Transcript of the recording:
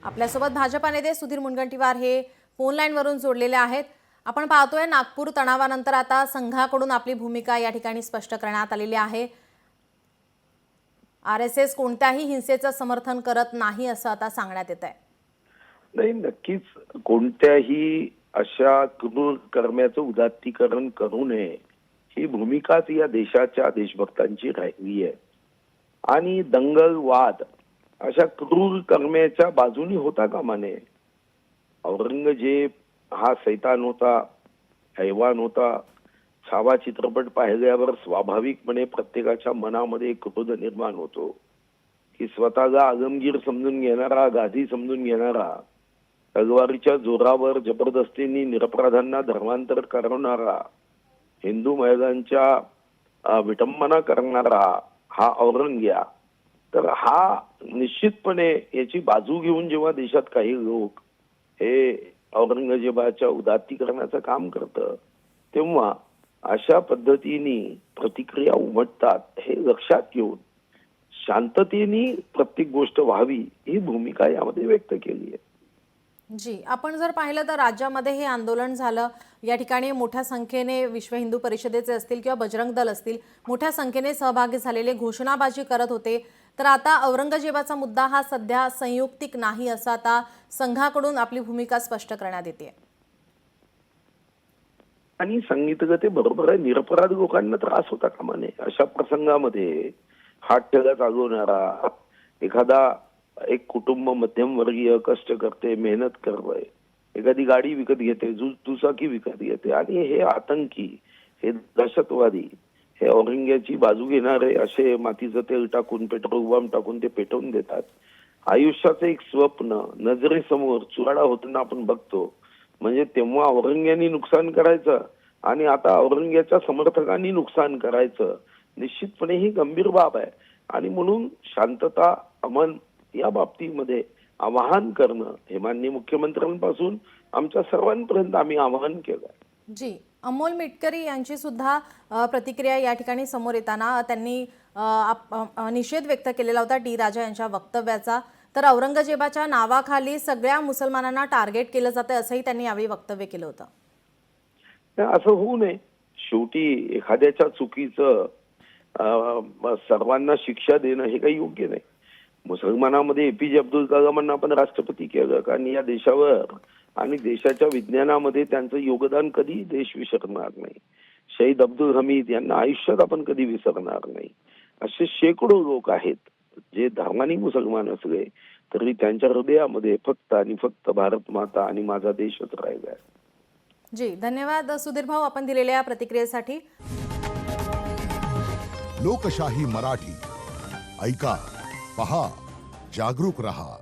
आपल्यासोबत भाजपा नेते सुधीर मुनगंटीवार हे फोन लाईनवरून जोडलेले आहेत। आपण पाहतोय नागपूर तणावानंतर आता संघाकडून आपली भूमिका या ठिकाणी स्पष्ट करण्यात आलेली आहे। आरएसएस कोणत्याही हिंसेचं समर्थन करत नाही असं आता सांगण्यात येत आहे। नाही, नक्कीच कोणत्याही अशा क्रूर कर्माचं उदात्तीकरण करू नये ही भूमिकाच या देशाच्या देशभक्तांची राहिली आहे। आणि दंगल वाद अशा क्रूर कर्माच्या बाजूनी होता कामा नये। औरंगजेब हा सैतान होता, हैवान होता। छावा चित्रपट पाहिल्यावर स्वाभाविकपणे प्रत्येकाच्या मनामध्ये क्रोध निर्माण होतो की स्वतःला आलमगीर समजून घेणारा, गाझी समजून घेणारा, तलवारीच्या जोरावर जबरदस्तीने निरपराधांना धर्मांतर करवणारा, हिंदू महिलांच्या विटंबना करणारा हा औरंग्या, तर हा निश्चितपणे याची बाजू घेऊन जेव्हा देशात काही लोक हे औरंगजेबाच्या उदात्तीकरणाचं काम करतं तेव्हा अशा पद्धतीने प्रतिक्रिया उमटतात। हे लक्षात घेऊन शांततेने प्रत्येक गोष्ट व्हावी ही भूमिका यामध्ये व्यक्त केली आहे। जी, आपण जर पाहिलं तर राज्यामध्ये हे आंदोलन झालं, या ठिकाणी मोठ्या संख्येने विश्व हिंदू परिषदेचे असतील किंवा बजरंग दल असतील मोठ्या संख्येने सहभागी झालेले घोषणाबाजी करत होते। तर आता औरंगजेबाचा मुद्दा हा सध्या संयुक्तिक नाही असं आता संघाकडून आपली भूमिका स्पष्ट करण्यात येते। आणि सांगितलं ते बरोबर आहे, निरपराध लोकांना त्रास होता कामा नये। अशा प्रसंगामध्ये हात ठेला चालवणारा एखादा एक कुटुंब मध्यमवर्गीय कष्ट करते, मेहनत करतोय, एखादी गाडी विकत घेते, दुचाकी विकत घेते आणि हे आतंकी, हे दहशतवादी, हे औरंग्याची बाजू घेणारे असे मातीचं तेल टाकून, पेट्रोल बॉम्ब टाकून ते पेटवून देतात। आयुष्याचं एक स्वप्न नजरेसमोर चुराडा होताना आपण बघतो। म्हणजे तेव्हा औरंग्यानी नुकसान करायचं आणि आता औरंग्याच्या समर्थकांनी नुकसान करायचं, निश्चितपणे ही गंभीर बाब आहे। आणि म्हणून शांतता, अमन या बाबतीमध्ये आवाहन करणं हे माननीय मुख्यमंत्र्यांपासून आमच्या सर्वांपर्यंत आम्ही आवाहन केलं। जी, अमोल मिटकरी यांची सुद्धा प्रतिक्रिया या ठिकाणी समोर येताना त्यांनी निषेध व्यक्त केलेला होता डी राजा यांच्या वक्तव्याचा। तर औरंगजेबाच्या नावाखाली सगळ्या मुसलमानांना टार्गेट केलं जातं असंही त्यांनी यावेळी वक्तव्य केलं होतं। असं होऊ नये। शेवटी एखाद्याच्या चुकीचं सर्वांना शिक्षा देणं हे काही योग्य नाही। मुसलमानामध्ये एपीजे अब्दुल कलामांना आपण राष्ट्रपती केलं कारण या देशावर आणि देशाच्या विज्ञानामध्ये त्यांचं योगदान कधी देश विसरणार नाही। शहीद अब्दुल हमीद यांना आयुष्यात आपण कधी विसरणार नाही। असे शेकडो लोक आहेत जे धर्मानी मुसलमान असले तरी त्यांच्या हृदयामध्ये फक्त आणि फक्त भारत माता आणि माझा देशच राहिला आहे। जी, धन्यवाद सुधीर भाऊ आपण दिलेल्या प्रतिक्रियेसाठी। लोकशाही मराठी ऐका, पहा, जागरूक रहा।